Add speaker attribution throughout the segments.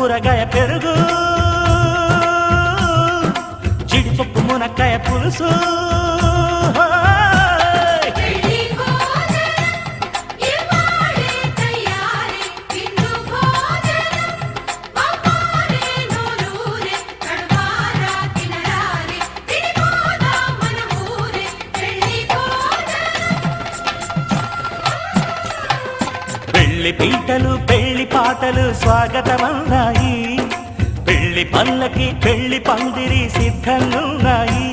Speaker 1: ఊరగాయ పెరుగు జీడిపప్పు మునక్కాయ పులుసు పెళ్లి పీటలు పెళ్లి పాటలు స్వాగతమన్నాయి పెళ్లి పల్లకి పెళ్లి పందిరి సిద్ధంగున్నాయి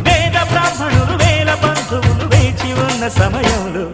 Speaker 1: వేద బ్రాహ్మణులు వేల బంధువులు వేచి ఉన్న సమయంలో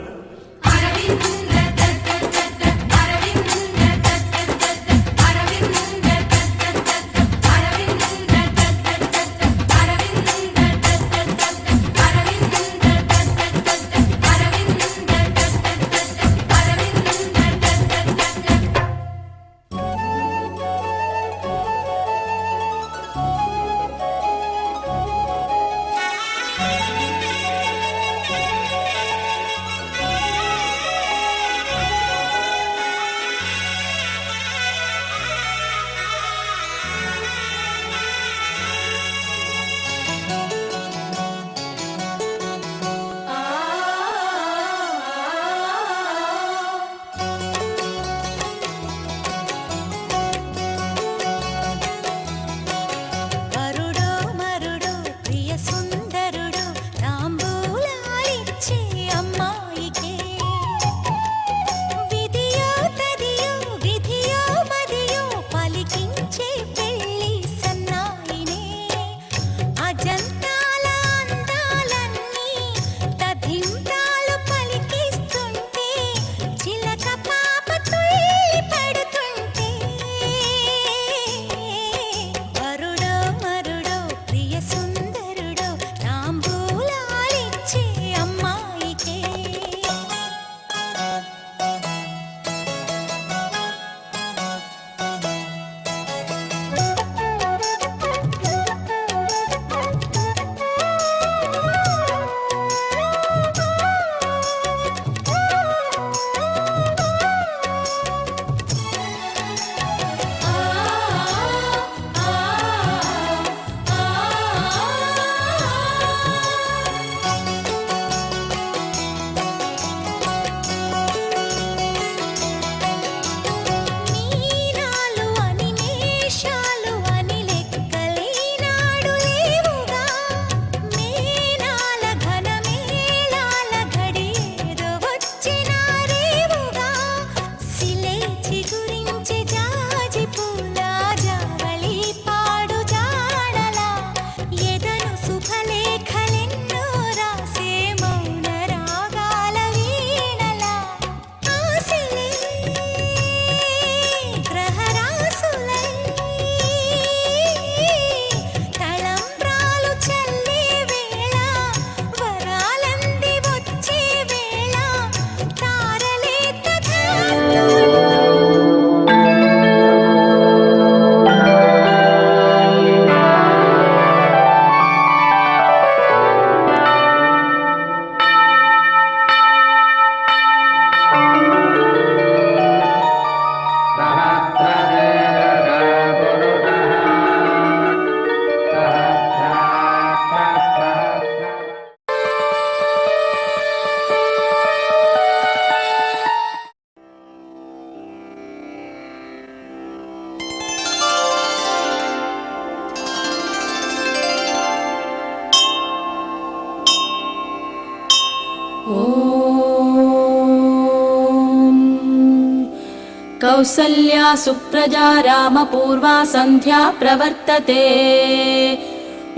Speaker 2: कौसल्या सुप्रजा रामपूर्वा सन्ध्या प्रवर्तते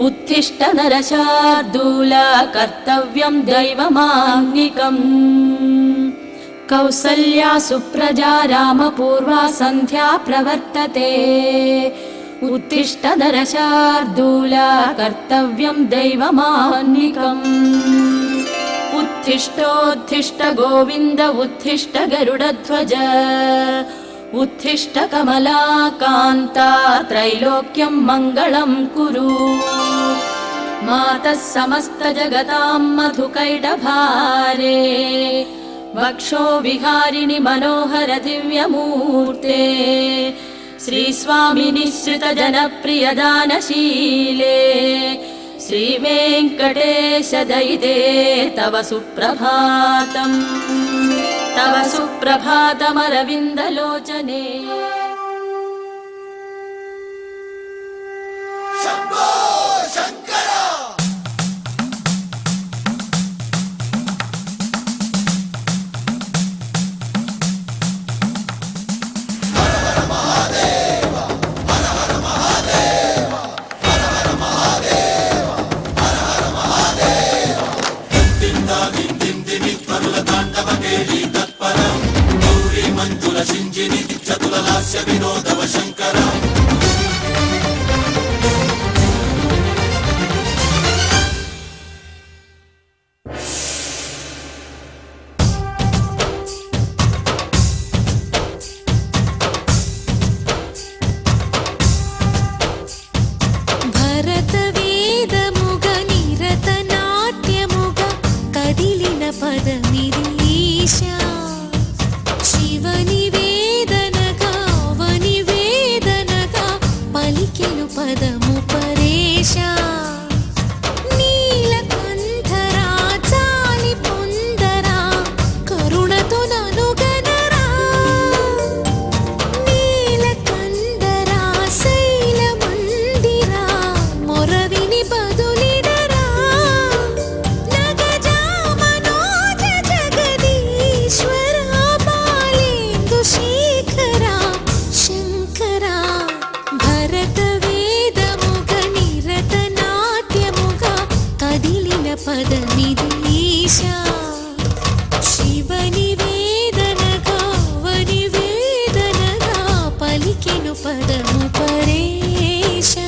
Speaker 2: उत्तिष्ठ नरशार्दूल कर्तव्यं दैवमान्निकम् कौसल्या सुप्रजा रामपूर्वा सन्ध्या प्रवर्तते उत्तिष्ठ नरशार्दूल कर्तव्यं दैवमान्निकम् उत्तिष्ठोत्तिष्ठ गोविन्द उत्तिष्ठ गरुडध्वज उत्तिष्ठ कमलाकान्ता त्रैलोक्यं मङ्गलं कुरु मातः समस्तजगतां मधुकैटभारे वक्षो विहारिणि मनोहर दिव्यमूर्ते श्रीस्वामिनि श्रितजनप्रियदानशीले श्रीवेङ्कटेश दयिते तव सुप्रभातम् तव सुप्रभातमरविन्दलोचने
Speaker 3: వినోదవ శంకర
Speaker 4: భరత వేదముగ నిరత నాట్యముగ కదిలిన పదమిది ఈశా శివని వేదనగా అవని వేదనగా పలికెను పదము పరేశా నీలకంఠరా చాలి పొందరా కరుణతో ననుగనరా నీలకంఠరా శైల మందిరా మొరవిని బదులిడరా నగజా మనోజ జగదీశ్వరా బాలేందు శేఖరా శంకరా భరత వేదముగ నిరత నాట్యముగ కదిలిన పదమిది ఈశా శివని వేదనగా వని వేదనగా పలికెను పదము పరేశా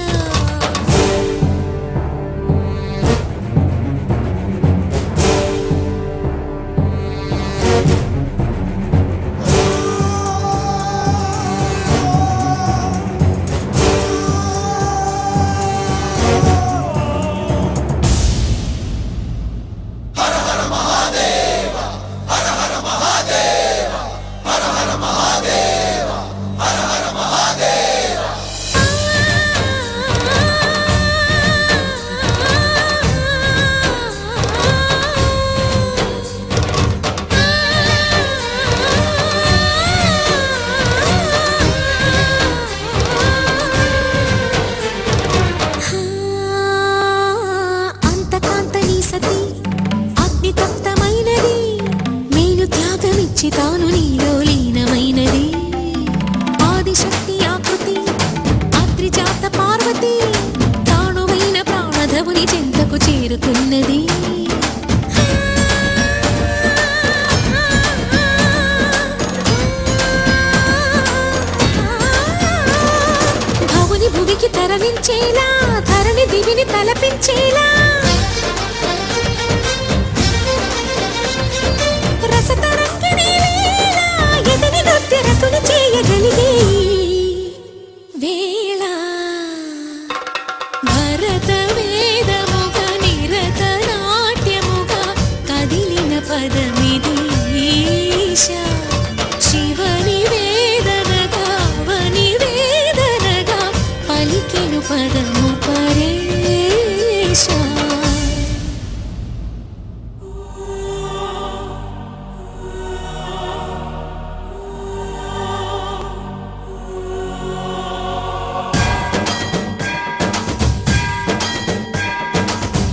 Speaker 4: అంతకాంతని సతి అగ్నితప్తమైనది మేలు త్యాగమిచ్చి తాను నీలో లీనమైనది ఆదిశక్తి ఆకృతి అద్రిజాత పార్వతి తానువైన ప్రాణధవుని చెంతకు చేరుతున్నది భవుని భువికి తరలించేలా ధరణి దివిని తలపించేలా రసతరంగిణి వేళ ఎదని నృత్యరతుని చేయగలిగే వేళ భరత వేదముగ నిరత నాట్యముగ కదిలిన పదమిది ఈశా శివని వేదనగా వని వేదనగా పలికెను పదము పరేశా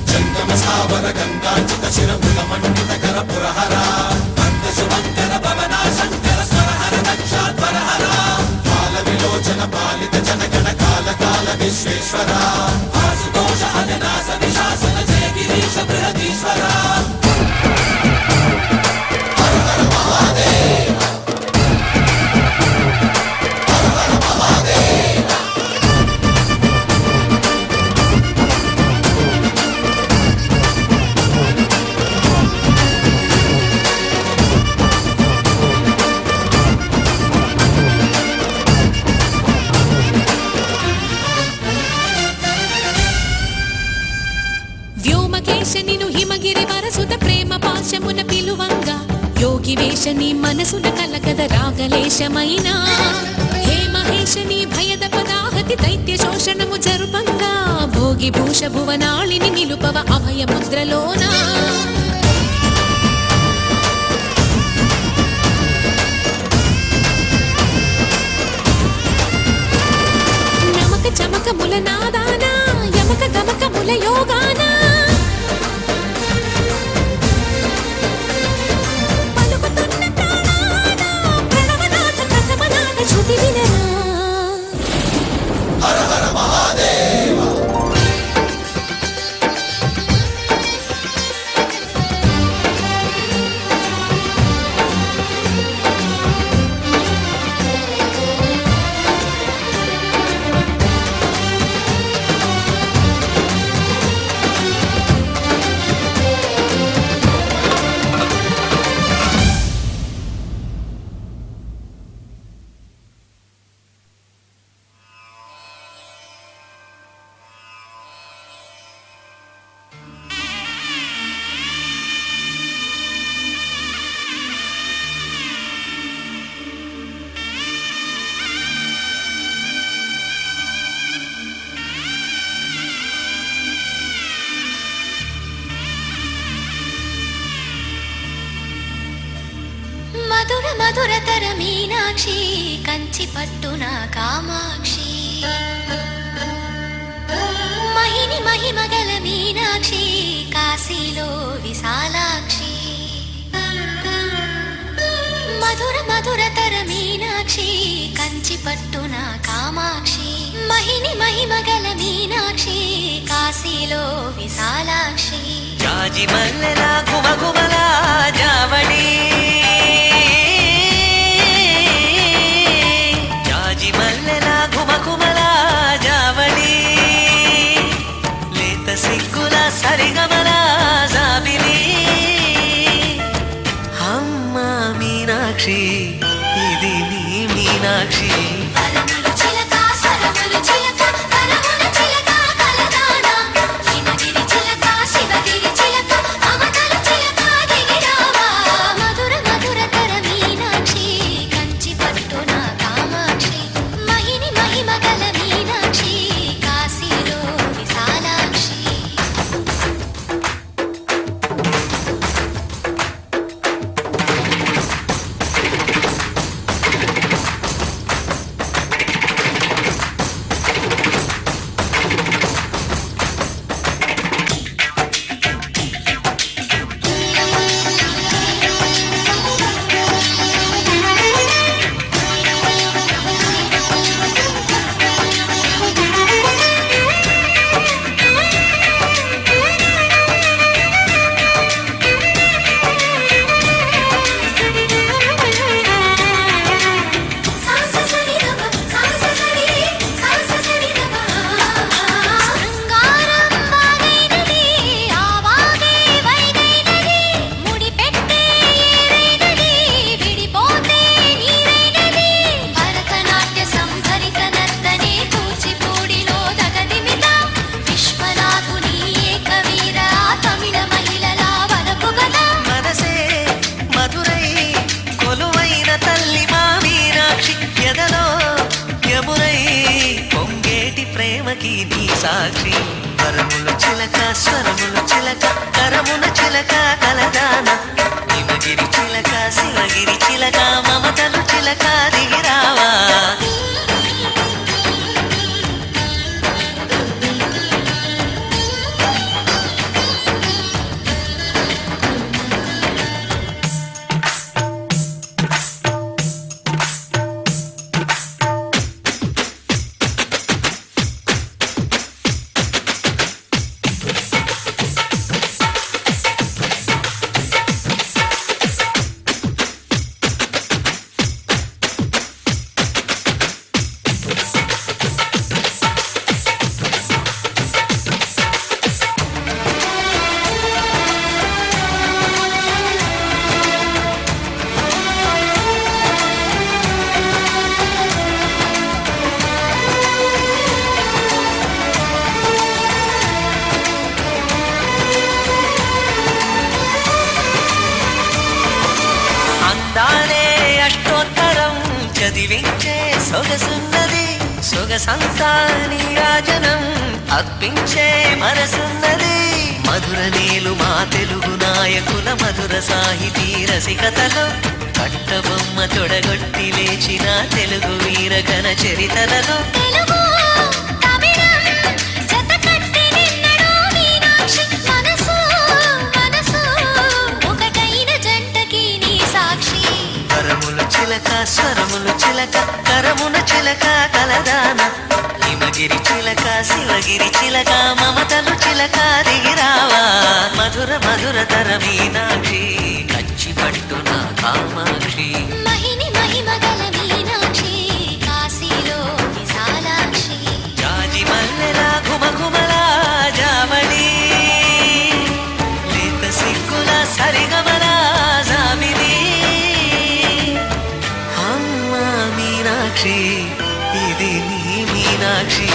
Speaker 3: చందమ స్థావర గంగాచిత శిరముల మండిత కర పురహర భక్త శుభంకర భవనా శంకర స్వరహర దక్షాధ్వరహర కాల విలోచన పాలిత జనగణ కాల కాల విశ్వేశ్వర ఆశుతోష అజనాస విశాసన జయ గిరీశ బృహదీశ్వర
Speaker 4: వేష నిను హిమగిరి వరసుత ప్రేమ పాశమున పిలువంగా యోగి వేష నీ మనసున కలగద రాగలేశమైనా హే మహేష నీ భయద పదాహతి దైత్య శోషణము జరుపంగా భోగి భూష భువనాళిని నిలుపవ అభయ ముద్రలోనా నమక చమక ముల నాదానా యమక గమక ముల యోగానా పలుకుతున్న ప్రాణాన ప్రణవనాథ కథమనాథ శృతి వినరా
Speaker 3: హర హర మహాదేవ
Speaker 5: మధుర మధురతర మీనాక్షి కంచి పట్టున కామాక్షి మహిని మహిమగల మీనాక్షి కాశీలో విశాలాక్షి మధుర మధురతర మీనాక్షి కంచి పట్టున కామాక్షి మహిని మహిమగల మీనాక్షి కాశీలో విశాలాక్షి
Speaker 1: జాజి మల్లెల గుమగుమల జావళి జాజి మల్లెల గుమగుమల జావళి లేత సిగ్గుల సరిగమల జాబిలి అమ్మ మీనాక్షి ఇది నీ మీనాక్షి
Speaker 5: పరములు చిలక స్వరములు చిలక పరముల చిలక కలదాన హిమగిరి చిలక శివగిరి చిలక మమతలు చిలక దిగిరావా మధుర మధురతర మీనాక్షి కంచి పట్టున కామాక్షి మహిని మహిమగల మీనాక్షి కాశీలో విశాలాక్షి
Speaker 1: సాక్షి వరముల చిలక స్వరముల చిలక కరమున చిలక కలదాన హిమగిరి చిలక శివగిరి చిలక మమతలు చిలక దిగిరావా
Speaker 6: చదివించే సొగసున్నది సొగసంతా నీరాజనం అర్పించే మనసున్నది మధుర నీలు మా తెలుగు నాయకుల మధుర సాహితీ రసికతలో కట్టబొమ్మ తొడగొట్టి లేచిన తెలుగు వీర ఘన చరితలలో
Speaker 5: తెలుగు తమిళం జతకట్టి నిన్నడు మీనాక్షి మనసు మనసు ఒకటైన జంటకి నీ సాక్షి
Speaker 6: కరములు చిలక స్వరములు చిలక కరమున చిలక కలదాన హిమగిరి చిలక శివగిరి చిలక మమతలు చిలక దిగిరావా మధుర మధుర తర మీనాక్షి కంచి పట్టున కామాక్షి
Speaker 5: మహిని మహిమగల మీనాక్షి కాశీలో విశాలాక్షి
Speaker 6: జాజి మల్లెల ఘుమఘుమల జావళి లేత సిగ్గుల సరిగమల జాబిలి అమ్మ మీనాక్షి ఇది నీ మీనాక్షి